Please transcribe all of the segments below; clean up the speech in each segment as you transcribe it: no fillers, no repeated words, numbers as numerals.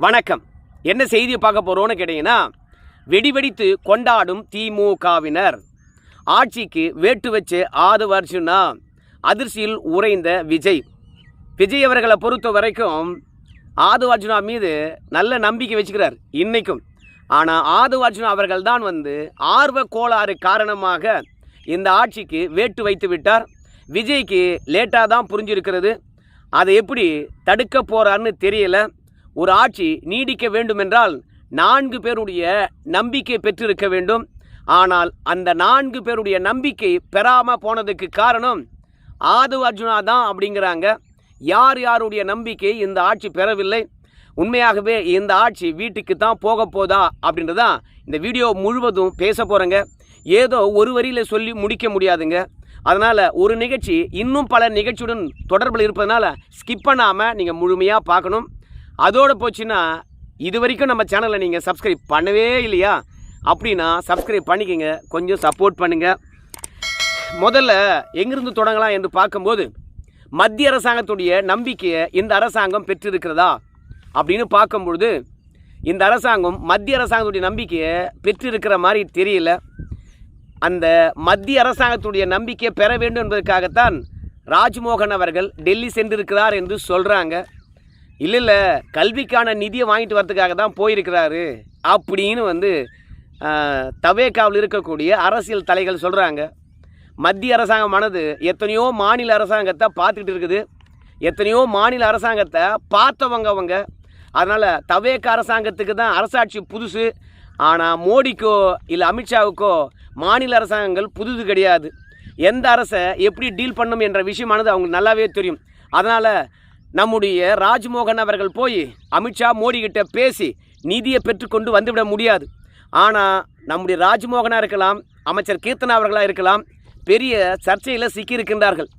வணக்கம். என்ன செய்தியை பார்க்க போகிறோன்னு கேட்டிங்கன்னா, வெடிவெடித்து கொண்டாடும் திமுகவினர், ஆட்சிக்கு வேட்டு வச்சு 6 வருஷம்னா அதிர்ச்சியில் உறைந்த விஜய் அவர்களை பொறுத்த வரைக்கும் ஆதவ அர்ஜுனா மீது நல்ல நம்பிக்கை வச்சுக்கிறார் இன்றைக்கும். ஆனால் ஆதவ அர்ஜுனா அவர்கள் தான் ஆர்வ கோளாறு காரணமாக இந்த ஆட்சிக்கு வேட்டு வைத்து விட்டார். விஜய்க்கு லேட்டாக தான் புரிஞ்சிருக்கிறது. அதை எப்படி தடுக்க போகிறான்னு தெரியல. ஒரு ஆட்சி நீடிக்க வேண்டுமென்றால் 4 பேருடைய நம்பிக்கை பெற்றிருக்க வேண்டும். ஆனால் அந்த 4 பேருடைய நம்பிக்கை பெறாமல் போனதுக்கு காரணம் ஆதவ அர்ஜுனா தான் அப்படிங்கிறாங்க. யார் யாருடைய நம்பிக்கை இந்த ஆட்சி பெறவில்லை? உண்மையாகவே இந்த ஆட்சி வீட்டுக்கு தான் போக போதா அப்படின்றதான் இந்த வீடியோ முழுவதும் பேச போகிறேங்க. ஏதோ ஒரு வரியில் சொல்லி முடிக்க முடியாதுங்க. அதனால் ஒரு நிகழ்ச்சி இன்னும் பல நிகழ்ச்சியுடன் தொடர்பில் இருப்பதனால ஸ்கிப் பண்ணாமல் நீங்கள் முழுமையாக பார்க்கணும். அதோடு போச்சுன்னா இது வரைக்கும் நம்ம சேனலை நீங்கள் சப்ஸ்கிரைப் பண்ணவே இல்லையா அப்படின்னா சப்ஸ்கிரைப் பண்ணிக்கோங்க, கொஞ்சம் சப்போர்ட் பண்ணுங்கள். முதல்ல எங்கிருந்து தொடங்கலாம் என்று பார்க்கும்போது, மத்திய அரசாங்கத்துடைய நம்பிக்கையை இந்த அரசாங்கம் பெற்றிருக்கிறதா அப்படின்னு பார்க்கும்பொழுது, இந்த அரசாங்கம் மத்திய அரசாங்கத்துடைய நம்பிக்கையை பெற்றிருக்கிற மாதிரி தெரியல. அந்த மத்திய அரசாங்கத்துடைய நம்பிக்கையை பெற வேண்டும் என்பதற்காகத்தான் ராஜ்மோகன் அவர்கள் டெல்லி சென்றிருக்கிறார் என்று சொல்கிறாங்க. இல்லை கல்விக்கான நிதியை வாங்கிட்டு வரதுக்காக தான் போயிருக்கிறாரு அப்படின்னு தவேகாவில் இருக்கக்கூடிய அரசியல் தலைகள் சொல்கிறாங்க. மத்திய அரசாங்கமானது எத்தனையோ மாநில அரசாங்கத்தை பார்த்துக்கிட்டு இருக்குது. எத்தனையோ மாநில அரசாங்கத்தை பார்த்தவங்க அவங்க. அதனால் தவேகா அரசாங்கத்துக்கு தான் அரசாட்சி புதுசு. ஆனால் மோடிக்கோ இல்லை அமித்ஷாவுக்கோ மாநில அரசாங்கங்கள் புதுது கிடையாது. எந்த அரசை எப்படி டீல் பண்ணும் என்ற விஷயமானது அவங்களுக்கு நல்லாவே தெரியும். அதனால் நம்முடைய ராஜ்மோகன் அவர்கள் போய் அமித்ஷா மோடி கிட்ட பேசி நிதியை பெற்றுக்கொண்டு வந்துவிட முடியாது. ஆனால் நம்முடைய ராஜ்மோகனாக இருக்கலாம், அமைச்சர் கீர்த்தனா அவர்களாக இருக்கலாம், பெரிய சர்ச்சையில் சிக்கியிருக்கின்றார்கள்.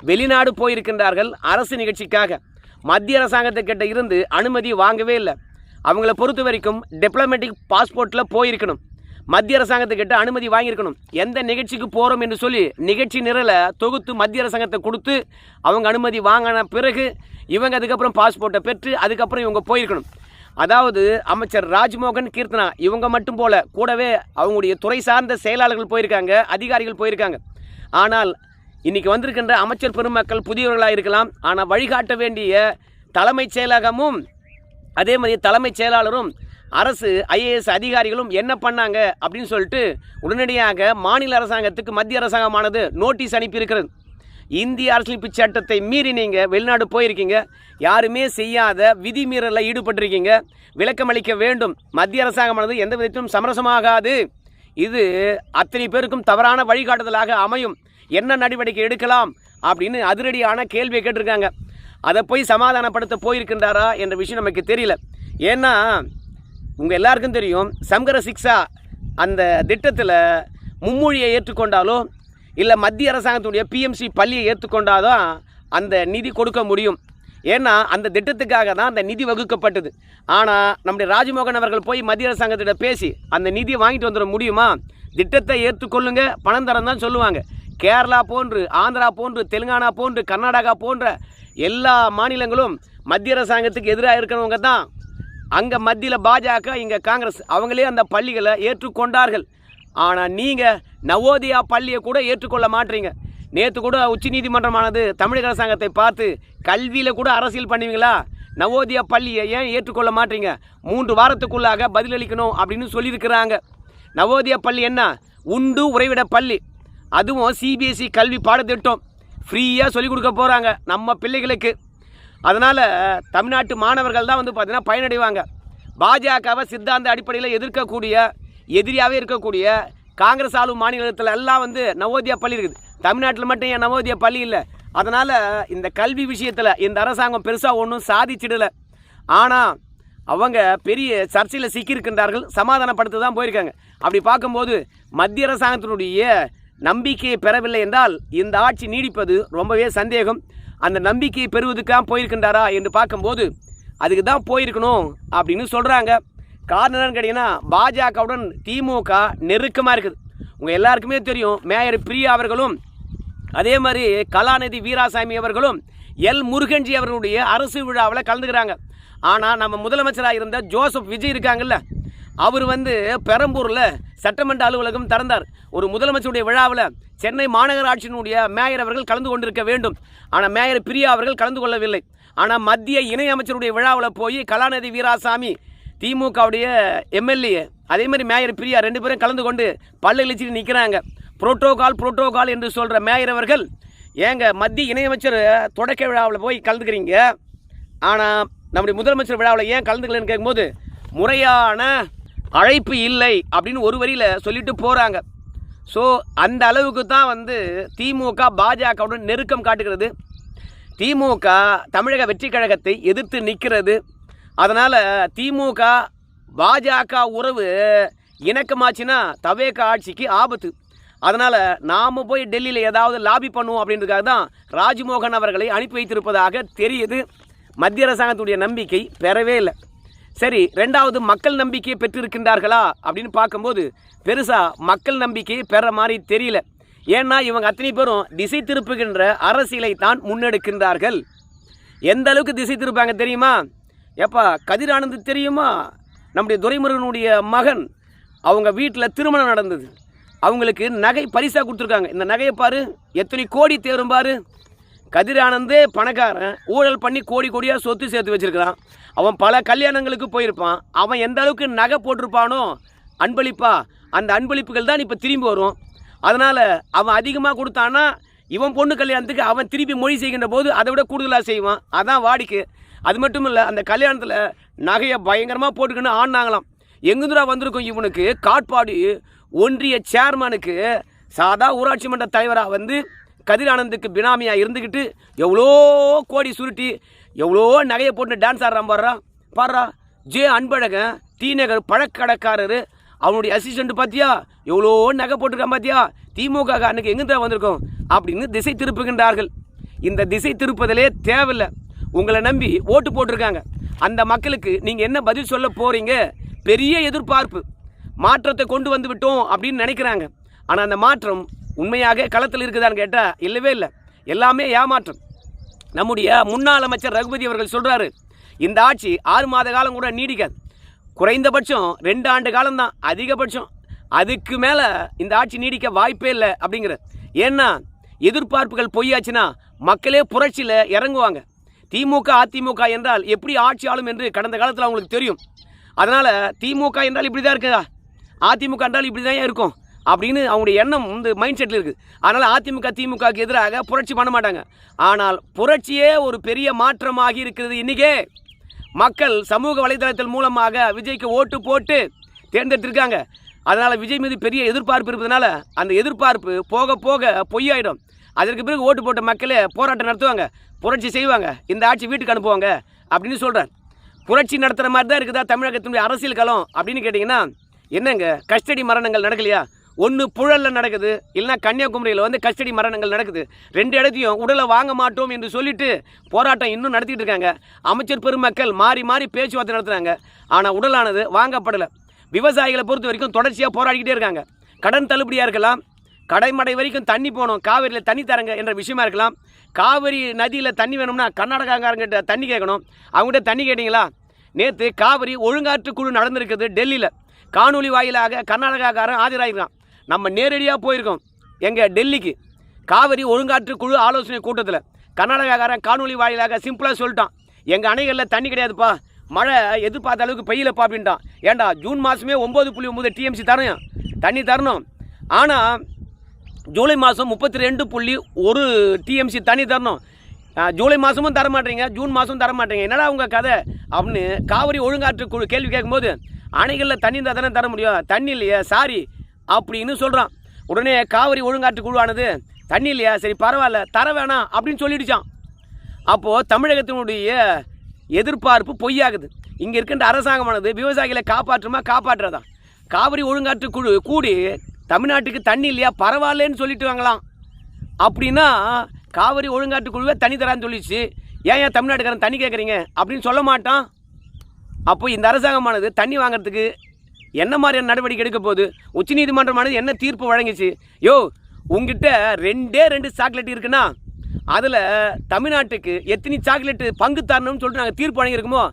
வெளிநாடு போயிருக்கின்றார்கள் அரசு நிகழ்ச்சிக்காக. மத்திய அரசாங்கத்துக்கிட்ட இருந்து அனுமதி வாங்கவே இல்லை. அவங்கள பொறுத்த வரைக்கும் டிப்ளமேட்டிக் பாஸ்போர்ட்டில் போயிருக்கணும். மத்திய அரசாங்கத்துக்கிட்ட அனுமதி வாங்கியிருக்கணும். எந்த நிகழ்ச்சிக்கு போகிறோம் என்று சொல்லி நிகழ்ச்சி நிரலை தொகுத்து மத்திய அரசாங்கத்தை கொடுத்து அவங்க அனுமதி வாங்கின பிறகு இவங்க அதுக்கப்புறம் பாஸ்போர்ட்டை பெற்று அதுக்கப்புறம் இவங்க போயிருக்கணும். அதாவது அமைச்சர் ராஜ்மோகன், கீர்த்தனா இவங்க மட்டும் போல கூடவே அவங்களுடைய துறை சார்ந்த செயலாளர்கள் போயிருக்காங்க, அதிகாரிகள் போயிருக்காங்க. ஆனால் இன்றைக்கி வந்திருக்கின்ற அமைச்சர் பெருமக்கள் புதியவர்களாக இருக்கலாம். ஆனால் வழிகாட்ட வேண்டிய தலைமைச் செயலகமும் அதே மாதிரி தலைமைச் செயலாளரும் அரசு ஐஏஎஸ் அதிகாரிகளும் என்ன பண்ணாங்க அப்படின்னு சொல்லிட்டு உடனடியாக மாநில அரசாங்கத்துக்கு மத்திய அரசாங்கமானது நோட்டீஸ் அனுப்பியிருக்கிறது. இந்திய அரசியலமைப்பு சட்டத்தை மீறி நீங்கள் வெளிநாடு போயிருக்கீங்க, யாருமே செய்யாத விதிமீறலில் ஈடுபட்டிருக்கீங்க, விளக்கம் அளிக்க வேண்டும். மத்திய அரசாங்கமானது எந்த விதத்திலும் சமரசமாகாது. இது அத்தனை பேருக்கும் தவறான வழிகாட்டுதலாக அமையும். என்ன நடவடிக்கை எடுக்கலாம் அப்படின்னு அதிரடியான கேள்வியை கேட்டிருக்காங்க. அதை போய் சமாதானப்படுத்த போயிருக்கின்றாரா என்ற விஷயம் நமக்கு தெரியல. ஏன்னா உங்கள் எல்லாருக்கும் தெரியும், சம்கர சிக்ஷா அந்த திட்டத்தில் மும்மொழியை ஏற்றுக்கொண்டாலோ இல்லை மத்திய அரசாங்கத்துடைய பிஎம்சி பள்ளியை ஏற்றுக்கொண்டாதோ அந்த நிதி கொடுக்க முடியும். ஏன்னா அந்த திட்டத்துக்காக தான் அந்த நிதி வகுக்கப்பட்டது. ஆனால் நம்முடைய ராஜ்மோகன் அவர்கள் போய் மத்திய அரசாங்கத்திட்ட பேசி அந்த நிதியை வாங்கிட்டு வந்துட முடியுமா? திட்டத்தை ஏற்றுக்கொள்ளுங்க, பணம் தரம் தான் சொல்லுவாங்க. கேரளா போன்று, ஆந்திரா போன்று, தெலுங்கானா போன்று, கர்நாடகா போன்ற எல்லா மாநிலங்களும் மத்திய அரசாங்கத்துக்கு எதிராக இருக்கிறவங்க தான். அங்கே மத்தியில் பாஜக, இங்கே காங்கிரஸ், அவங்களே அந்த பள்ளிகளை ஏற்றுக்கொண்டார்கள். ஆனால் நீங்கள் நவோதயா பள்ளியை கூட ஏற்றுக்கொள்ள மாட்டீங்க. நேற்று கூட உச்சநீதிமன்றமானது தமிழக அரசாங்கத்தை பார்த்து கல்வியில் கூட அரசியல் பண்ணுவீங்களா? நவோதயா பள்ளியை ஏன் ஏற்றுக்கொள்ள மாட்டீங்க? 3 வாரத்துக்குள்ளாக பதிலளிக்கணும் அப்படின்னு சொல்லியிருக்கிறாங்க. நவோதயா பள்ளி என்ன? உண்டு உறைவிட பள்ளி. அதுவும் சிபிஎஸ்சி கல்வி பாடத்திட்டம் ஃப்ரீயாக சொல்லிக் கொடுக்க போகிறாங்க நம்ம பிள்ளைகளுக்கு. அதனால் தமிழ்நாட்டு மாணவர்கள் தான் பார்த்திங்கன்னா பயனடைவாங்க. பாஜகவை சித்தாந்த அடிப்படையில் எதிர்க்கக்கூடிய, எதிரியாகவே இருக்கக்கூடிய காங்கிரஸ் ஆளும் மாநிலத்தில் எல்லாம் நவோதயா பள்ளி இருக்குது. தமிழ்நாட்டில் மட்டும் ஏன் நவோதயா பள்ளி இல்லை? அதனால் இந்த கல்வி விஷயத்தில் இந்த அரசாங்கம் பெருசாக ஒன்றும் சாதிச்சிடலை. ஆனால் அவங்க பெரிய சர்ச்சையில் சிக்கியிருக்கின்றார்கள். சமாதானப்படுத்த தான் போயிருக்காங்க. அப்படி பார்க்கும்போது மத்திய அரசாங்கத்தினுடைய நம்பிக்கையை பெறவில்லை என்றால் இந்த ஆட்சி நீடிப்பது ரொம்பவே சந்தேகம். அந்த நம்பிக்கையை பெறுவதுக்காக போயிருக்கின்றாரா என்று பார்க்கும்போது அதுக்கு தான் போயிருக்கணும் அப்படின்னு சொல்கிறாங்க. காரணம் என்னன்னு கேட்டிங்கன்னா, பாஜகவுடன் திமுக நெருக்கமாக இருக்குது. உங்கள் எல்லாருக்குமே தெரியும், மேயர் பிரியா அவர்களும் அதே மாதிரி கலாநிதி வீராசாமி அவர்களும் எல் முருகன்ஜி அவர்களுடைய அரசு விழாவில் கலந்துக்கிறாங்க. ஆனால் நம்ம முதலமைச்சராக இருந்த ஜோசப் விஜய் இருக்காங்கல்ல, அவர் பெரம்பூரில் சட்டமன்ற அலுவலகம் திறந்தார். ஒரு முதலமைச்சருடைய விழாவில் சென்னை மாநகராட்சியினுடைய மேயர் அவர்கள் கலந்து கொண்டிருக்க வேண்டும். ஆனால் மேயர் பிரியா அவர்கள் கலந்து கொள்ளவில்லை. ஆனால் மத்திய இணையமைச்சருடைய விழாவில் போய் கலாநிதி வீராசாமி திமுகவுடைய எம்எல்ஏ அதே மாதிரி மேயர் பிரியா 2 பேரும் கலந்து கொண்டு பல்ல இழிச்சிட்டு நிற்கிறாங்க. புரோட்டோகால் என்று சொல்கிற மேயர் அவர்கள், ஏங்க மத்திய இணையமைச்சர் தொடக்க விழாவில் போய் கலந்துக்கிறீங்க, ஆனால் நம்முடைய முதலமைச்சர் விழாவில் ஏன் கலந்துக்கலன்னு கேட்கும்போது முறையான அழைப்பு இல்லை அப்படின்னு ஒரு வரியில் சொல்லிட்டு போகிறாங்க. ஸோ அந்த அளவுக்கு தான் திமுக பாஜகவுடன் நெருக்கம் காட்டுகிறது. திமுக தமிழக வெற்றி கழகத்தை எதிர்த்து நிற்கிறது. அதனால் திமுக பாஜக உறவு இணக்கமாச்சுன்னா தவேக ஆட்சிக்கு ஆபத்து. அதனால் நாம் போய் டெல்லியில் ஏதாவது லாபி பண்ணுவோம் அப்படின்றதுக்காக தான் ராஜ்மோகன் அவர்களை அனுப்பி வைத்திருப்பதாக தெரியுது. மத்திய அரசாங்கத்துடைய நம்பிக்கை பெறவே இல்லை. சரி, 2வது மக்கள் நம்பிக்கையை பெற்றிருக்கின்றார்களா அப்படின்னு பார்க்கும்போது பெருசாக மக்கள் நம்பிக்கையை பெற மாதிரி தெரியல. ஏன்னா இவங்க அத்தனை பேரும் திசை திருப்புகின்ற அரசியலை தான் முன்னெடுக்கின்றார்கள். எந்த அளவுக்கு திசை திருப்பாங்க தெரியுமா? எப்பா கதிர் ஆனந்த் தெரியுமா? நம்முடைய துரைமுருகனுடைய மகன், அவங்க வீட்டில் திருமணம் நடந்தது. அவங்களுக்கு நகை பரிசாக கொடுத்துருக்காங்க. இந்த நகையை பாரு, எத்தனை கோடி தேரும் பாரு. கதிர் ஆனந்தே பணக்காரன், ஊழல் பண்ணி கோடியாக சொத்து சேர்த்து வச்சுருக்கிறான். அவன் பல கல்யாணங்களுக்கு போயிருப்பான். அவன் எந்த அளவுக்கு நகை போட்டிருப்பானோ அன்பளிப்பா, அந்த அன்பளிப்புகள் தான் இப்போ திரும்பி வரும். அதனால் அவன் அதிகமாக கொடுத்தான்னா இவன் பொண்ணு கல்யாணத்துக்கு அவன் திருப்பி மொழி செய்கின்ற போது அதை விட கூடுதலாக செய்வான். அதான் வாடிக்கை. அது மட்டும் இல்லை, அந்த கல்யாணத்தில் நகையை பயங்கரமாக போட்டுக்கின்னு ஆடினாங்களாம். எங்குதுரா வந்திருக்கும் இவனுக்கு காட்பாடி ஒன்றிய சேர்மனுக்கு சாதா ஊராட்சி மன்ற தலைவராக கதிர் ஆனந்துக்கு பினாமியாக இருந்துக்கிட்டு எவ்வளோ கோடி சுருட்டி எவ்வளோ நகையை போட்டு டான்ஸ் ஆடுறான் பாடுறா. ஜே அன்பழகன் டி நகர் பழக்கடைக்காரர், அவனுடைய அசிஸ்டண்ட் பார்த்தியா எவ்வளோ நகை போட்டிருக்கான் பார்த்தியா. திமுக அன்னைக்கு எங்கே வந்திருக்கோம் அப்படின்னு திசை திருப்புகின்றார்கள். இந்த திசை திருப்பதிலே தேவையில்லை. உங்களை நம்பி ஓட்டு போட்டிருக்காங்க. அந்த மக்களுக்கு நீங்கள் என்ன பதில் சொல்ல போகிறீங்க? பெரிய எதிர்பார்ப்பு, மாற்றத்தை கொண்டு வந்து விட்டோம் அப்படின்னு நினைக்கிறாங்க. ஆனால் அந்த மாற்றம் உண்மையாக களத்தில் இருக்குதான்னு கேட்டால் இல்லவே இல்லை, எல்லாமே ஏமாற்றம். நம்முடைய முன்னாள் அமைச்சர் ரகுபதி அவர்கள் சொல்கிறாரு, இந்த ஆட்சி 6 மாத காலம் கூட நீடிக்காது, குறைந்தபட்சம் 2 ஆண்டு காலம்தான் அதிகபட்சம், அதுக்கு மேலே இந்த ஆட்சி நீடிக்க வாய்ப்பே இல்லை அப்படிங்கிற. ஏன்னா எதிர்பார்ப்புகள் பொய்யாச்சுன்னா மக்களே புரட்சியில் இறங்குவாங்க. திமுக அதிமுக என்றால் எப்படி ஆட்சி ஆளும் என்று கடந்த காலத்தில் அவங்களுக்கு தெரியும். அதனால் திமுக என்றால் இப்படி தான் இருக்குதா, அதிமுக என்றால் இப்படி தான் இருக்கும் அப்படின்னு அவங்களுடைய எண்ணம் மைண்ட் செட்டில் இருக்குது. அதனால் அதிமுக திமுகவுக்கு எதிராக புரட்சி பண்ண மாட்டாங்க. ஆனால் புரட்சியே ஒரு பெரிய மாற்றமாகி இருக்கிறது. இன்றைக்கே மக்கள் சமூக வலைதளத்தின் மூலமாக விஜய்க்கு ஓட்டு போட்டு தேர்ந்தெடுத்திருக்காங்க. அதனால் விஜய் மீது பெரிய எதிர்பார்ப்பு இருப்பதனால அந்த எதிர்பார்ப்பு போக போக பொய்யாயிடும். அதற்கு பிறகு ஓட்டு போட்ட மக்களே போராட்டம் நடத்துவாங்க, புரட்சி செய்வாங்க, இந்த ஆட்சி வீட்டுக்கு அனுப்புவாங்க அப்படின்னு சொல்கிறார். புரட்சி நடத்துகிற மாதிரி தான் இருக்குதா தமிழகத்தினுடைய அரசியல் களம் அப்படின்னு கேட்டிங்கன்னா என்னங்க, கஸ்டடி மரணங்கள் நடக்கலையா? ஒன்று புழலில் நடக்குது, இல்லைனா கன்னியாகுமரியில் கஸ்டடி மரணங்கள் நடக்குது. 2 இடத்தையும் உடலை வாங்க மாட்டோம் என்று சொல்லிட்டு போராட்டம் இன்னும் நடத்திட்டு இருக்காங்க. அமைச்சர் பெருமக்கள் மாறி மாறி பேச்சுவார்த்தை நடத்துகிறாங்க. ஆனால் உடலானது வாங்கப்படலை. விவசாயிகளை பொறுத்த வரைக்கும் தொடர்ச்சியாக போராடிக்கிட்டே இருக்காங்க. கடன் தள்ளுபடியாக இருக்கலாம், கடைமடை வரைக்கும் தண்ணி போகணும், காவிரியில் தண்ணி தரங்க என்ற விஷயமா இருக்கலாம். காவிரி நதியில் தண்ணி வேணும்னா கர்நாடகாக்காரங்கிட்ட தண்ணி கேட்கணும். அவங்ககிட்ட தண்ணி கேட்டிங்களா? நேற்று காவிரி ஒழுங்காற்று குழு நடந்திருக்குது டெல்லியில். காணொலி வாயிலாக கர்நாடகாக்காரன் ஆஜராகிருக்கான். நம்ம நேரடியாக போயிருக்கோம் எங்கள் டெல்லிக்கு. காவிரி ஒழுங்காற்று குழு ஆலோசனை கூட்டத்தில் கர்நாடகாக்காரன் காணொலி வாயிலாக சிம்பிளாக சொல்லிட்டான், எங்கள் அணைகளில் தண்ணி கிடையாதுப்பா, மழை எதிர்பார்த்த அளவுக்கு பெய்யலப்பா அப்படின்ட்டான். ஏண்டா ஜூன் மாதமே 9.9 TMC தரணும் தண்ணி தரணும், ஆனால் ஜூலை மாதம் 32.1 TMC தண்ணி தரணும். ஜூலை மாதமும் தர மாட்டேங்க, ஜூன் மாதமும் தர மாட்டேங்க, என்னடா உங்கள் கதை அப்படின்னு காவிரி ஒழுங்காற்று குழு கேள்வி கேட்கும்போது அணைகளில் தண்ணி இருந்தால் தானே தர முடியும், தண்ணி இல்லையா சாரி அப்படின்னு சொல்கிறான். உடனே காவிரி ஒழுங்காற்று குழுவானது தண்ணி இல்லையா, சரி பரவாயில்ல தர வேணாம் அப்படின்னு சொல்லிடுச்சான். அப்போது தமிழகத்தினுடைய எதிர்பார்ப்பு பொய்யாகுது. இங்கே இருக்கின்ற அரசாங்கமானது விவசாயிகளை காப்பாற்றுறதா? காவிரி ஒழுங்காற்று குழு கூடி தமிழ்நாட்டுக்கு தண்ணி இல்லையா பரவாயில்லன்னு சொல்லிட்டு வாங்கலாம். அப்படின்னா காவிரி ஒழுங்காற்று குழுவே தண்ணி தரான்னு சொல்லிச்சு, ஏன் தமிழ்நாட்டுக்காரன் தண்ணி கேட்குறீங்க அப்படின்னு சொல்ல மாட்டான். அப்போ இந்த அரசாங்கமானது தண்ணி வாங்கிறதுக்கு என்ன மாதிரியான நடவடிக்கை எடுக்க போகுது? உச்சநீதிமன்றமானது என்ன தீர்ப்பு வழங்கிச்சு? யோ உங்ககிட்ட 2 சாக்லேட் இருக்குன்னா அதில் தமிழ்நாட்டுக்கு எத்தனை சாக்லேட்டு பங்கு தரணும்னு சொல்லிட்டு நாங்கள் தீர்ப்பு வழங்கியிருக்கோமோ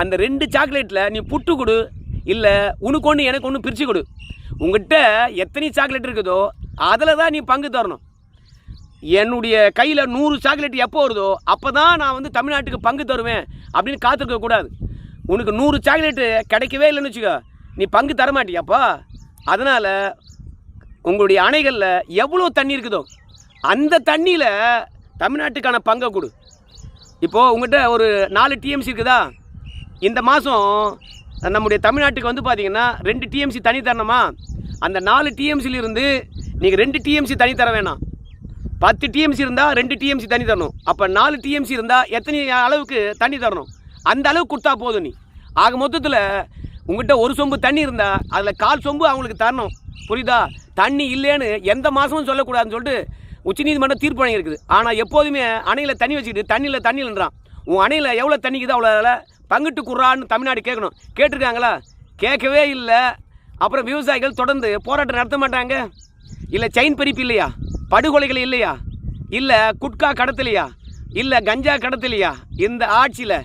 அந்த 2 சாக்லேட்டில் நீ புட்டு கொடு, இல்லை உனக்கு ஒன்று எனக்கு ஒன்று பிரித்து கொடு. உங்கள்கிட்ட எத்தனை சாக்லேட் இருக்குதோ அதில் தான் நீ பங்கு தரணும். என்னுடைய கையில் 100 சாக்லேட் எப்போ வருதோ அப்போ தான் நான் வந்து தமிழ்நாட்டுக்கு பங்கு தருவேன் அப்படின்னு காத்திருக்கக்கூடாது. உனக்கு 100 சாக்லேட்டு கிடைக்கவே இல்லைன்னு வச்சுக்கோ, நீ பங்கு தர மாட்டியாப்பா. அதனால் உங்களுடைய அணைகளில் எவ்வளோ தண்ணி இருக்குதோ அந்த தண்ணியில் தமிழ்நாட்டுக்கான பங்கை கொடு. இப்போது உங்கள்கிட்ட ஒரு 4 டிஎம்சி இருக்குதா, இந்த மாதம் நம்முடைய தமிழ்நாட்டுக்கு வந்து பார்த்திங்கன்னா 2 டிஎம்சி தண்ணி தரணுமா? அந்த 4 டிஎம்சிலிருந்து நீங்கள் 2 டிஎம்சி தண்ணி தர வேணாம். 10 டிஎம்சி இருந்தால் 2 டிஎம்சி தண்ணி தரணும். அப்போ 4 டிஎம்சி இருந்தால் எத்தனை அளவுக்கு தண்ணி தரணும்? அந்த அளவுக்கு கொடுத்தா போதும். நீ ஆக மொத்தத்தில் உங்கள்கிட்ட ஒரு சொம்பு தண்ணி இருந்தால் அதில் 1/4 சொம்பு அவங்களுக்கு தரணும். புரியுதா? தண்ணி இல்லைன்னு எந்த மாதமும் சொல்லக்கூடாதுன்னு சொல்லிட்டு உச்சநீதிமன்றம் தீர்ப்பு வழங்கியிருக்குது. ஆனால் எப்போதுமே அணையில் தண்ணி வச்சுக்கிட்டு தண்ணியில்ன்றான். உன் அணையில் எவ்வளோ தண்ணிக்குதோ அவ்வளோ பங்கிட்டு குறான்னு தமிழ்நாடு கேட்கணும். கேட்டிருக்காங்களா? கேட்கவே இல்லை. அப்புறம் விவசாயிகள் தொடர்ந்து போராட்டம் நடத்த மாட்டாங்க. இல்லை செயின் பறிப்பு இல்லையா? படுகொலைகள் இல்லையா? இல்லை குட்கா கடத்தலையா? இல்லை கஞ்சா கடத்தலையா? இந்த ஆட்சியில்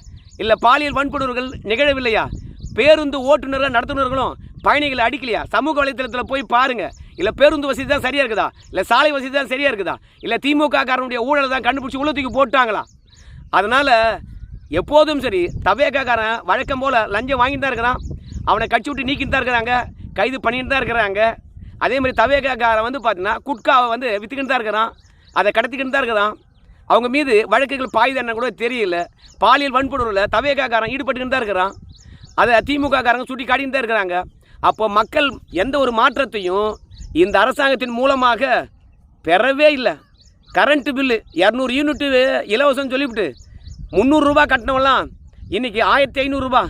இல்லை பாலியல் வன்புணர்வுகள் நிகழவில்லையா? பேருந்து ஓட்டுநர்கள் நடத்துனர்களும் பயணிகளை அடிக்கலையா? சமூக வலைத்தளத்தில் போய் பாருங்கள். இல்லை பேருந்து வசதி தான் சரியாக இருக்குதா? இல்லை சாலை வசதி தான் சரியாக இருக்குதா? இல்லை திமுக காரனுடைய ஊழலை தான் கண்டுபிடிச்சி உள்ளத்துக்கு போட்டாங்களா? அதனால் எப்போதும் சரி தவேகாரன் வழக்கம் போல் லஞ்சம் வாங்கிட்டு தான் இருக்கிறான். அவனை கட்சி விட்டு நீக்கிட்டு தான் இருக்கிறாங்க, கைது பண்ணிட்டு தான் இருக்கிறாங்க. அதே மாதிரி தவேகாரன் வந்து பார்த்தீங்கன்னா குட்காவை வந்து விற்றுக்கிட்டு தான் இருக்கிறான், அதை கடத்திக்கிட்டு தான் இருக்கிறான். அவங்க மீது வழக்குகள் பாயுதுன்னு கூட தெரியல. பாலியல் வன்புணர்வில் தவேகாரன் ஈடுபட்டுக்கிட்டு தான் இருக்கிறான். அதை திமுக காரங்க சுட்டி காட்டின்னு தான் இருக்கிறாங்க. அப்போ மக்கள் எந்த ஒரு மாற்றத்தையும் இந்த அரசாங்கத்தின் மூலமாக பெறவே இல்லை. கரண்ட்டு பில்லு 200 யூனிட்டு இலவசம் சொல்லிவிட்டு 300 ரூபா கட்டினவெல்லாம் இன்றைக்கி 1500 ரூபா.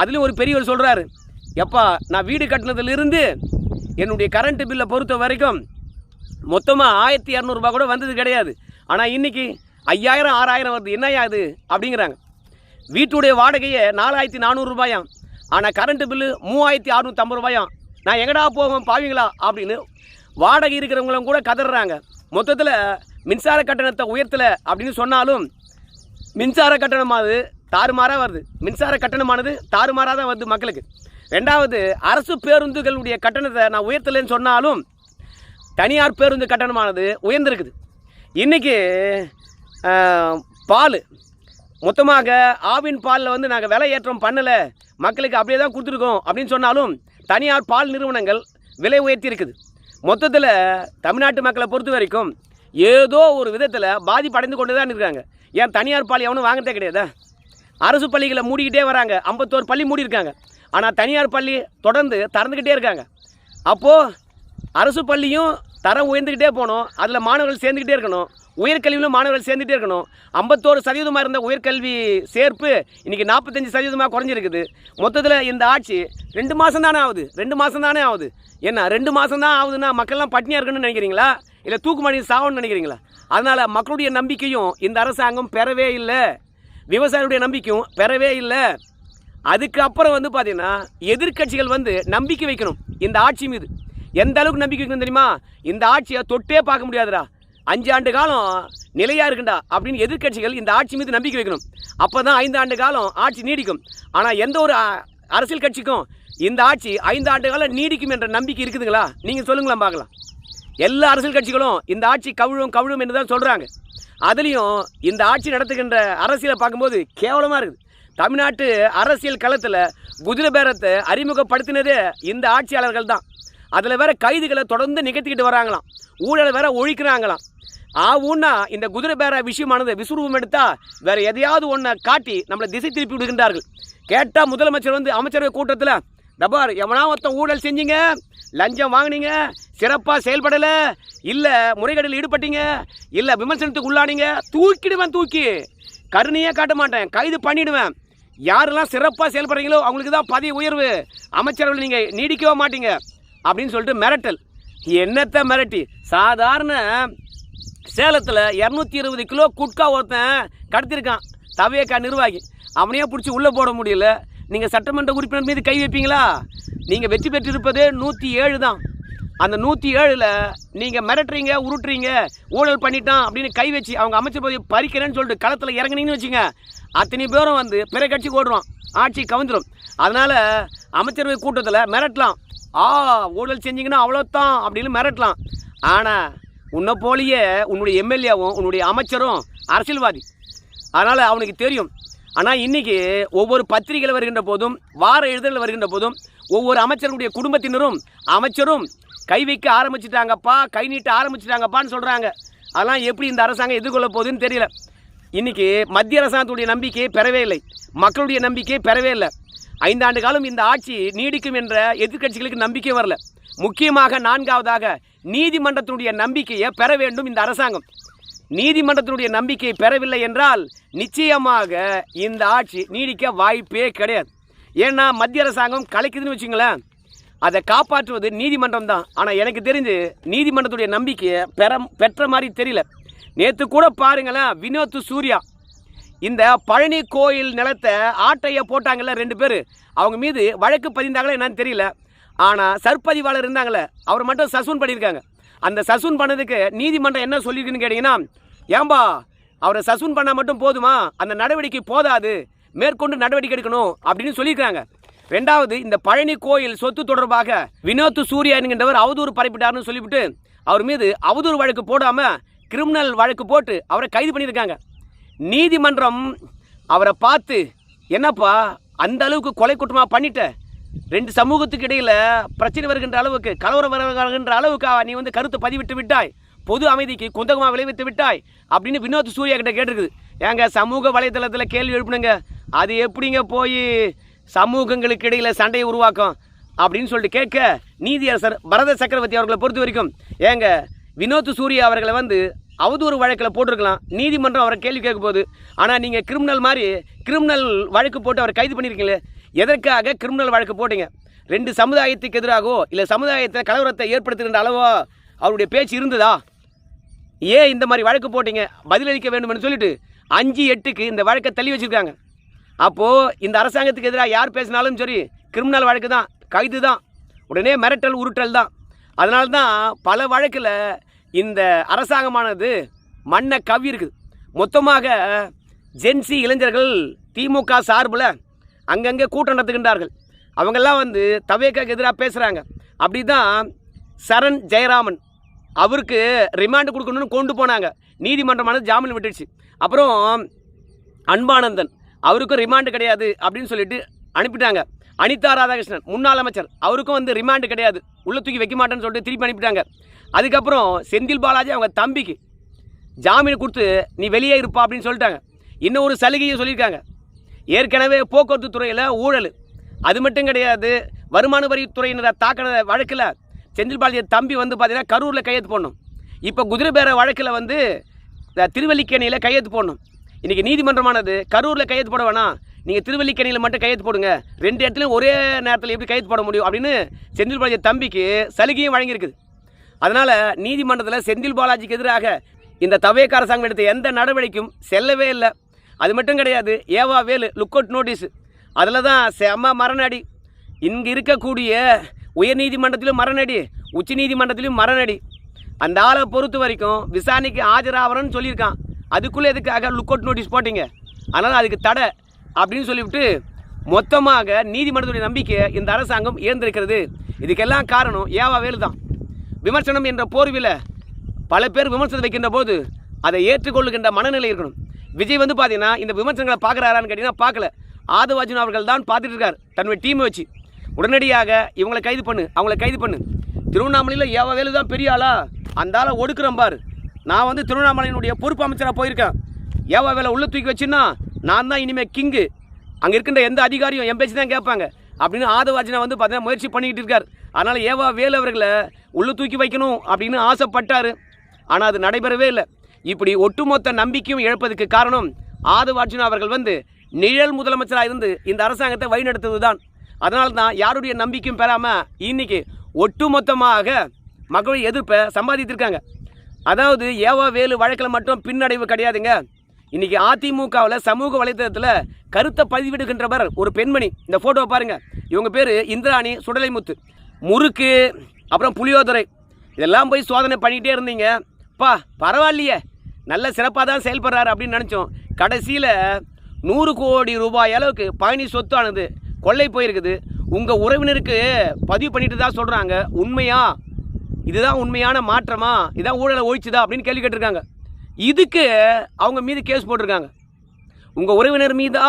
அதுலேயும் ஒரு பெரியவர் சொல்கிறாரு, எப்பா நான் வீடு கட்டினதுலேருந்து என்னுடைய கரண்ட்டு பில்லை பொறுத்த வரைக்கும் மொத்தமாக 1200 ரூபா கூட வந்தது கிடையாது. ஆனால் இன்றைக்கி 5000 6000 வருது. என்னையா அது அப்படிங்கிறாங்க. வீட்டுடைய வாடகையே 4400 ரூபாயாம். ஆனால் கரண்ட்டு பில்லு 3650 ரூபாயாம். நான் எங்கடா போவேன் பாவீங்களா அப்படின்னு வாடகை இருக்கிறவங்களும் கூட கதறாங்க. மொத்தத்தில் மின்சார கட்டணத்தை உயர்த்தலை அப்படின்னு சொன்னாலும் மின்சார கட்டணமானது தாறுமாறாக வருது. மின்சார கட்டணமானது தாறுமாறாக தான் வருது மக்களுக்கு. ரெண்டாவது, அரசு பேருந்துகளுடைய கட்டணத்தை நான் உயர்த்தலைன்னு சொன்னாலும் தனியார் பேருந்து கட்டணமானது உயர்ந்திருக்குது. இன்றைக்கி பால் மொத்தமாக ஆவின் பாலில் வந்து நாங்கள் விலை ஏற்றம் பண்ணலை, மக்களுக்கு அப்படியே தான் கொடுத்துருக்கோம் அப்படின்னு சொன்னாலும் தனியார் பால் நிறுவனங்கள் விலை உயர்த்தி இருக்குது. மொத்தத்தில் தமிழ்நாட்டு மக்களை பொறுத்த வரைக்கும் ஏதோ ஒரு விதத்தில் பாதிப்படைந்து கொண்டு தான் இருக்காங்க. ஏன் தனியார் பால் எவனும் வாங்கத்தே கிடையாதா? அரசு பள்ளிகளை மூடிக்கிட்டே வராங்க. 51 பள்ளி மூடி இருக்காங்க. ஆனால் தனியார் பள்ளி தொடர்ந்து திறந்துக்கிட்டே இருக்காங்க. அப்போது அரசு பள்ளியும் தரம் உயர்ந்துக்கிட்டே போகணும், அதில் மாணவர்கள் சேர்ந்துக்கிட்டே இருக்கணும், உயர்கல்வியிலும் மாணவர்கள் சேர்ந்துகிட்டே இருக்கணும். 51% இருந்த உயர்கல்வி சேர்ப்பு இன்றைக்கி 45% குறைஞ்சிருக்குது. மொத்தத்தில் இந்த ஆட்சி 2 மாதம் தானே ஆகுது. 2 மாதம் தானே ஆகுது. என்ன 2 மாதம் தான் ஆகுதுன்னா மக்கள்லாம் பட்டினியாக இருக்கணும்னு நினைக்கிறீங்களா? இல்லை தூக்குமாடி சாகணும்னு நினைக்கிறீங்களா? அதனால் மக்களுடைய நம்பிக்கையும் இந்த அரசாங்கம் பெறவே இல்லை, விவசாயிகளுடைய நம்பிக்கையும் பெறவே இல்லை. அதுக்கப்புறம் வந்து பார்த்திங்கன்னா எதிர்கட்சிகள் வந்து நம்பிக்கை வைக்கணும் இந்த ஆட்சி மீது. எந்த அளவுக்கு நம்பிக்கை வைக்கணும் தெரியுமா? இந்த ஆட்சியை தொட்டே பார்க்க முடியாதுடா, 5 ஆண்டு காலம் நிலையாக இருக்குண்டா அப்படின்னு எதிர்கட்சிகள் இந்த ஆட்சி மீது நம்பிக்கை வைக்கணும். அப்போ தான் 5 ஆண்டு காலம் ஆட்சி நீடிக்கும். ஆனால் எந்த ஒரு அரசியல் கட்சிக்கும் இந்த ஆட்சி 5 ஆண்டு காலம் நீடிக்கும் என்ற நம்பிக்கை இருக்குதுங்களா? நீங்கள் சொல்லுங்களா பார்க்கலாம். எல்லா அரசியல் கட்சிகளும் இந்த ஆட்சி கவிழும் என்று தான் சொல்கிறாங்க. அதுலேயும் இந்த ஆட்சி நடத்துகின்ற அரசியலை பார்க்கும்போது கேவலமாக இருக்குது. தமிழ்நாட்டு அரசியல் களத்தில் குதிரை பேரத்தை அறிமுகப்படுத்தினதே இந்த ஆட்சியாளர்கள் தான். அதில் வேற கைதுகளை தொடர்ந்து நிகழ்த்திக்கிட்டு வராங்களாம், ஊழலை வேற ஒழிக்கிறாங்களாம். ஊன்னா இந்த குதிரை பேர விஷயமானது விசுரூபம் எடுத்தால் வேற எதையாவது ஒன்றை காட்டி நம்மளை திசை திருப்பி விடுகின்றார்கள். கேட்டால் முதலமைச்சர் வந்து அமைச்சரவை கூட்டத்தில் தபார் எவனா ஒருத்தன் ஊழல் செஞ்சீங்க, லஞ்சம் வாங்கினீங்க, சிறப்பாக செயல்படலை, இல்லை முறைகேடில் ஈடுபட்டீங்க, இல்லை விமர்சனத்துக்கு உள்ளானீங்க, தூக்கிடுவேன், தூக்கி கருணையே காட்ட மாட்டேன், கைது பண்ணிவிடுவேன். யாரெல்லாம் சிறப்பாக செயல்படுறீங்களோ அவங்களுக்கு தான் பதவி உயர்வு, அமைச்சர்கள் நீங்கள் நீடிக்கவே மாட்டீங்க அப்படின்னு சொல்லிட்டு மிரட்டல். என்னத்தை மிரட்டி? சாதாரண சேலத்தில் 220 கிலோ குட்கா ஒருத்தன் கடத்திருக்கான், தவேகா நிர்வாகி. அவனையே பிடிச்சி உள்ளே போட முடியல. நீங்கள் சட்டமன்ற உறுப்பினர் மீது கை வைப்பீங்களா? நீங்கள் வெற்றி பெற்றிருப்பது 107 தான். அந்த 107ல் நீங்கள் மிரட்டுறீங்க, உருட்டுறீங்க, ஊழல் பண்ணிட்டான் அப்படின்னு கை வச்சு அவங்க அமைச்சர் பதவி பறிக்கிறேன்னு சொல்லிட்டு களத்தில் இறங்குனீங்கன்னு வச்சுங்க, அத்தனை பேரும் வந்து பிற கட்சிக்கு ஓடுறோம், ஆட்சி கவுந்துடும். அதனால் அமைச்சரவை கூட்டத்தில் மிரட்டலாம், ஊழல் செஞ்சிங்கன்னா அவ்வளோதான் அப்படின்னு மிரட்டலாம். ஆனால் உன்னை போலியே உன்னுடைய எம்எல்ஏவும் உன்னுடைய அமைச்சரும் அரசியல்வாதி, அதனால் அவனுக்கு தெரியும். ஆனால் இன்றைக்கி ஒவ்வொரு பத்திரிகையில் வருகின்ற போதும், வார இதழில் வருகின்ற போதும், ஒவ்வொரு அமைச்சருடைய குடும்பத்தினரும் அமைச்சரும் கை வைக்க ஆரம்பிச்சிட்டாங்கப்பா, கை நீட்ட ஆரம்பிச்சிட்டாங்கப்பான்னு சொல்கிறாங்க. அதெல்லாம் எப்படி இந்த அரசாங்கம் எதிர்கொள்ள போகுதுன்னு தெரியல. இன்றைக்கி மத்திய அரசாங்கத்துடைய நம்பிக்கையை பெறவே இல்லை, மக்களுடைய நம்பிக்கையை பெறவே இல்லை. 5 ஆண்டு காலம் இந்த ஆட்சி நீடிக்கும் என்ற எதிர்க்கட்சிகளுக்கு நம்பிக்கை வரல. முக்கியமாக 4வதாக நீதிமன்றத்தினுடைய நம்பிக்கையை பெற வேண்டும் இந்த அரசாங்கம். நீதிமன்றத்தினுடைய நம்பிக்கையை பெறவில்லை என்றால் நிச்சயமாக இந்த ஆட்சி நீடிக்க வாய்ப்பே கிடையாது. ஏன்னா மத்திய அரசாங்கம் கலைக்குதுன்னு வச்சுங்களேன், அதை காப்பாற்றுவது நீதிமன்றம் தான். ஆனால் எனக்கு தெரிஞ்சு நீதிமன்றத்துடைய நம்பிக்கையை பெற்ற மாதிரி தெரியல. நேற்று கூட பாருங்களேன், வினோத் சூர்யா இந்த பழனி கோயில் நிலத்தை ஆட்டையை போட்டாங்கல்ல 2 பேர், அவங்க மீது வழக்கு பதிந்தாங்களே என்னன்னு தெரியல. ஆனால் சர்பதிவாளர் இருந்தாங்களே, அவர் மட்டும் சஸ்பெண்ட் பண்ணியிருக்காங்க. அந்த சஸ்பெண்ட் பண்ணதுக்கு நீதிமன்றம் என்ன சொல்லியிருக்குன்னு கேட்டிங்கன்னா, ஏன்பா அவரை சஸ்பெண்ட் பண்ணால் மட்டும் போதுமா, அந்த நடவடிக்கை போதாது, மேற்கொண்டு நடவடிக்கை எடுக்கணும் அப்படின்னு சொல்லியிருக்காங்க. 2வது, இந்த பழனி கோயில் சொத்து தொடர்பாக வினோத் சூர்யா என்கின்றவர் அவதூறு பரப்பிட்டார்னு சொல்லிவிட்டு அவர் மீது அவதூறு வழக்கு போடாமல் கிரிமினல் வழக்கு போட்டு அவரை கைது பண்ணியிருக்காங்க. நீதிமன்றம் அவரை பார்த்து, என்னப்பா அந்த அளவுக்கு கொலை குற்றமாக பண்ணிட்ட, 2 சமூகத்துக்கு இடையில் பிரச்சனை வருகின்ற அளவுக்கு, கலவரம் வருகின்ற அளவுக்கு நீ வந்து கருத்தை பதிவிட்டு விட்டாய், பொது அமைதிக்கு குந்தகமாக விளைவித்து விட்டாய் அப்படின்னு வினோத் சூர்யா கிட்ட கேட்டிருக்குது. ஏங்க சமூக வலைதளத்தில் கேள்வி எழுப்பினுங்க, அது எப்படிங்க போய் சமூகங்களுக்கு இடையில் சண்டையை உருவாக்கும் அப்படின்னு சொல்லிட்டு கேட்க, நீதியரசர் பரத சக்கரவர்த்தி அவர்களை பொறுத்த வரைக்கும், ஏங்க வினோத் சூர்யா அவர்களை வந்து அவதூறு வழக்கில் போட்டிருக்கலாம், நீதிமன்றம் அவரை கேள்வி கேட்க போகுது. ஆனால் நீங்கள் கிரிமினல் மாதிரி கிரிமினல் வழக்கு போட்டு அவரை கைது பண்ணியிருக்கீங்களே, எதற்காக கிரிமினல் வழக்கு போட்டீங்க? 2 சமுதாயத்துக்கு எதிராகவோ இல்லை சமுதாயத்தை கலவரத்தை ஏற்படுத்துகின்ற அளவோ அவருடைய பேச்சு இருந்ததா? ஏன் இந்த மாதிரி வழக்கு போட்டீங்க, பதிலளிக்க வேண்டும்னு சொல்லிட்டு 5/8க்கு இந்த வழக்கை தள்ளி வச்சுருக்காங்க. அப்போது இந்த அரசாங்கத்துக்கு எதிராக யார் பேசினாலும் சரி கிரிமினல் வழக்கு தான், கைது தான், உடனே மிரட்டல் உருட்டல் தான். அதனால தான் பல வழக்கில் இந்த அரசாங்கமானது மண்ணை கவ்வி இருக்குது. மொத்தமாக ஜென்சி இளைஞர்கள் திமுக சார்பில் அங்கங்கே கூட்டம் நடத்துகின்றார்கள். அவங்கெல்லாம் வந்து தவேகாக்கு எதிராக பேசுகிறாங்க. அப்படி தான் சரண் ஜெயராமன் அவருக்கு ரிமாண்டு கொடுக்கணும்னு கொண்டு போனாங்க, நீதிமன்றமானது ஜாமீன் விட்டுடுச்சு. அப்புறம் அன்பானந்தன் அவருக்கும் ரிமாண்டு கிடையாது அப்படின்னு சொல்லிட்டு அனுப்பிட்டாங்க. அனிதா ராதாகிருஷ்ணன் முன்னாள் அமைச்சர், அவருக்கும் வந்து ரிமாண்டு கிடையாது, உள்ள தூக்கி வைக்க மாட்டேன்னு சொல்லிட்டு திருப்பி அனுப்பிட்டாங்க. அதுக்கப்புறம் செந்தில் பாலாஜி அவங்க தம்பிக்கு ஜாமீன் கொடுத்து நீ வெளியே இருப்பா அப்படின்னு சொல்லிட்டாங்க. இன்னும் ஒரு சலுகையை சொல்லியிருக்காங்க. ஏற்கனவே போக்குவரத்து துறையில் ஊழல், அது மட்டும் கிடையாது, வருமான வரித்துறையினரை தாக்கின வழக்கில் செந்தில் பாலாஜி தம்பி வந்து பார்த்தீங்கன்னா கரூரில் கையெழுத்து போடணும். இப்போ குதிரை பேர வழக்கில் வந்து திருவல்லிக்கேணியில் கையெழுத்து போடணும். இன்றைக்கி நீதிமன்றமானது கரூரில் கையெழுத்து போட வேணாம், நீங்கள் திருவல்லிக்கேணியில் மட்டும் கையெழுத்து போடுங்க, 2 இடத்துலையும் ஒரே நேரத்தில் எப்படி கையெழுத்து போட முடியும் அப்படின்னு செந்தில் பாலாஜி தம்பிக்கு சலுகையும் வழங்கியிருக்குது. அதனால் நீதிமன்றத்தில் செந்தில் பாலாஜிக்கு எதிராக இந்த தவேக அரசாங்கம் எடுத்த எந்த நடவடிக்கையும் செல்லவே இல்லை. அது மட்டும் கிடையாது, ஏவா வேலு லுக் அவுட் நோட்டீஸு, அதில் தான் செம்ம மரணடி. இங்கே இருக்கக்கூடிய உயர் நீதிமன்றத்திலும் மரணடி, உச்ச நீதிமன்றத்திலும் மரணடி. அந்த ஆளை பொறுத்த வரைக்கும் விசாரணைக்கு ஆஜராகிறோன்னு சொல்லியிருக்கான், அதுக்குள்ளே எதுக்காக லுக் அவுட் நோட்டீஸ் போட்டிங்க, அதனால் அதுக்கு தடை அப்படின்னு சொல்லிவிட்டு மொத்தமாக நீதிமன்றத்துடைய நம்பிக்கையை இந்த அரசாங்கம் இழந்திருக்கிறது. இதுக்கெல்லாம் காரணம் ஏவா வேலு தான். விமர்சனம் என்ற போர்வில் பல பேர் விமர்சனம் வைக்கின்ற போது அதை ஏற்றுக்கொள்ளுகின்ற மனநிலை இருக்கணும். விஜய் வந்து பார்த்தீங்கன்னா இந்த விமர்சனங்களை பார்க்குறாரான்னு கேட்டிங்கன்னா பார்க்கல. ஆதவ் அர்ஜுனா அவர்கள் தான் பார்த்துட்டு இருக்கார் தன்னுடைய டீமை வச்சு. உடனடியாக இவங்களை கைது பண்ணு, அவங்கள கைது பண்ணு. திருவண்ணாமலையில் ஏவா வேலு தான் பெரிய ஆளா, அந்த ஆளை ஒடுக்குறேன் பார். நான் வந்து திருவண்ணாமலையினுடைய பொறுப்பு அமைச்சராக போயிருக்கேன், ஏவா வேலை உள்ள தூக்கி வச்சுன்னா நான் தான் இனிமேல் கிங்கு, அங்கே இருக்கின்ற எந்த அதிகாரியும் என் பேச்சு தான் கேட்பாங்க அப்படின்னு ஆதவ் அர்ஜுனா வந்து பார்த்தீங்கன்னா முயற்சி பண்ணிக்கிட்டு இருக்கார். அதனால் ஏவா வேலு அவர்களை உள்ளே தூக்கி வைக்கணும் அப்படின்னு ஆசைப்பட்டார். ஆனால் அது நடைபெறவே இல்லை. இப்படி ஒட்டுமொத்த நம்பிக்கையும் இழப்பதுக்கு காரணம் ஆதவ் அர்ஜுனா அவர்கள் வந்து நிழல் முதலமைச்சராக இருந்து இந்த அரசாங்கத்தை வழிநடத்துவது தான். அதனால தான் யாருடைய நம்பிக்கையும் பெறாமல் இன்றைக்கி ஒட்டுமொத்தமாக மக்களுடைய எதிர்ப்பை சம்பாதித்திருக்காங்க. அதாவது ஏவா வேலு வழக்கில் மட்டும் பின்னடைவு கிடையாதுங்க. இன்றைக்கி அதிமுகவில் சமூக வலைத்தளத்தில் கருத்தை பதிவிடுகின்றவர் ஒரு பெண்மணி. இந்த ஃபோட்டோவை பாருங்கள், இவங்க பேர் இந்திராணி சுடலைமுத்து. முறுக்கு அப்புறம் புளியோதரை, இதெல்லாம் போய் சோதனை பண்ணிக்கிட்டே இருந்தீங்க. பரவாயில்லையே, நல்ல சிறப்பாக தான் செயல்படுறாரு அப்படின்னு நினச்சோம். கடைசியில் 100 கோடி ரூபாய் அளவுக்கு பயணி சொத்தானது கொள்ளை போயிருக்குது. உங்கள் உறவினருக்கு பதிவு பண்ணிட்டு தான் சொல்கிறாங்க. உண்மையா? இதுதான் உண்மையான மாற்றமா? இதான் ஊழலை ஒழிச்சுதா அப்படின்னு கேள்வி கேட்டிருக்காங்க. இதுக்கு அவங்க மீது கேஸ் போட்டிருக்காங்க. உங்கள் உறவினர் மீதா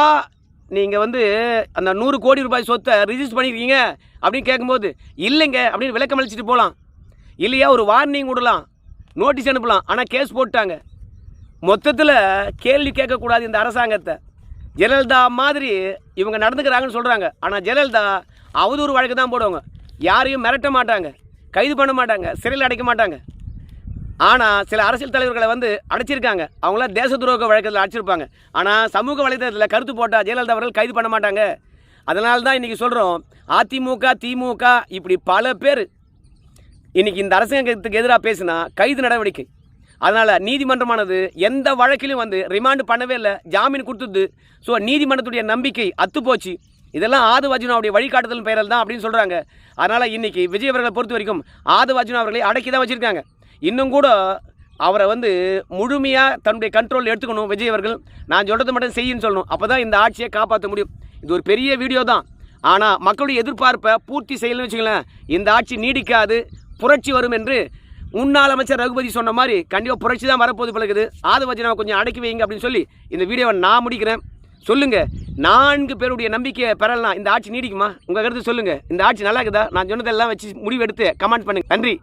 நீங்கள் அந்த 100 கோடி ரூபாய் சொத்தை ரிஜிஸ்டர் பண்ணியிருக்கீங்க அப்படின்னு கேட்கும்போது இல்லைங்க அப்படின்னு விளக்கம் அளிச்சுட்டு போகலாம். இல்லையா ஒரு வார்னிங் விடலாம், நோட்டீஸ் அனுப்பலாம். ஆனால் கேஸ் போட்டாங்க. மொத்தத்தில் கேள்வி கேட்கக்கூடாது இந்த அரசாங்கத்தை. ஜெயலலிதா மாதிரி இவங்க நடந்துக்கிறாங்கன்னு சொல்கிறாங்க. ஆனால் ஜெயலலிதா அவதூறு வழக்கு தான் போடுவாங்க. யாரையும் மிரட்ட மாட்டாங்க, கைது பண்ண மாட்டாங்க, சிறையில் அடைக்க மாட்டாங்க. ஆனால் சில அரசியல் தலைவர்களை அடைச்சிருக்காங்க. அவங்களாம் தேச துரோக வழக்கத்தில் அடைச்சிருப்பாங்க. ஆனால் சமூக வலைதளத்தில் கருத்து போட்டால் ஜெயலலிதா அவர்கள் கைது பண்ண மாட்டாங்க. அதனால தான் இன்றைக்கி சொல்கிறோம், அதிமுக, திமுக இப்படி பல பேர் இன்றைக்கி இந்த அரசாங்கத்துக்கு எதிராக பேசினா கைது நடவடிக்கை. அதனால் நீதிமன்றமானது எந்த வழக்கிலும் ரிமாண்டு பண்ணவே இல்லை, ஜாமீன் கொடுத்துது. ஸோ நீதிமன்றத்துடைய நம்பிக்கை அத்துப்போச்சு. இதெல்லாம் ஆதவ அர்ஜுனாவுடைய வழிகாட்டுதல் பெயரில் தான் அப்படின்னு சொல்கிறாங்க. அதனால் இன்றைக்கி விஜய் அவர்களை பொறுத்த வரைக்கும் ஆதவ அர்ஜுனா அவர்களை அடக்கி தான் வச்சுருக்காங்க. இன்னும் கூட அவரை முழுமையாக தன்னுடைய கண்ட்ரோல் எடுத்துக்கணும் விஜய் அவர்கள். நான் சொல்கிறது மட்டும் செய்யுன்னு சொல்லணும். அப்போ தான் இந்த ஆட்சியை காப்பாற்ற முடியும். இது ஒரு பெரிய வீடியோ தான். ஆனால் மக்களுடைய எதிர்பார்ப்பை பூர்த்தி செய்யலன்னு வச்சுங்களேன், இந்த ஆட்சி நீடிக்காது, புரட்சி வரும் என்று முன்னாள் அமைச்சர் ரகுபதி சொன்ன மாதிரி கண்டிப்பாக புரட்சி தான் வரப்போது பழகுது. ஆதவ அர்ஜுனாவை கொஞ்சம் அடக்கி வைங்க அப்படின்னு சொல்லி இந்த வீடியோவை நான் முடிக்கிறேன். சொல்லுங்கள், 4 பேருடைய நம்பிக்கையை பெறலாம் இந்த ஆட்சி நீடிக்குமா? உங்கள் கருத்து சொல்லுங்கள். இந்த ஆட்சி நல்லா இருக்குதா? நான் சொன்னதெல்லாம் வச்சு முடிவெடுத்து கமெண்ட் பண்ணுங்கள். நன்றி.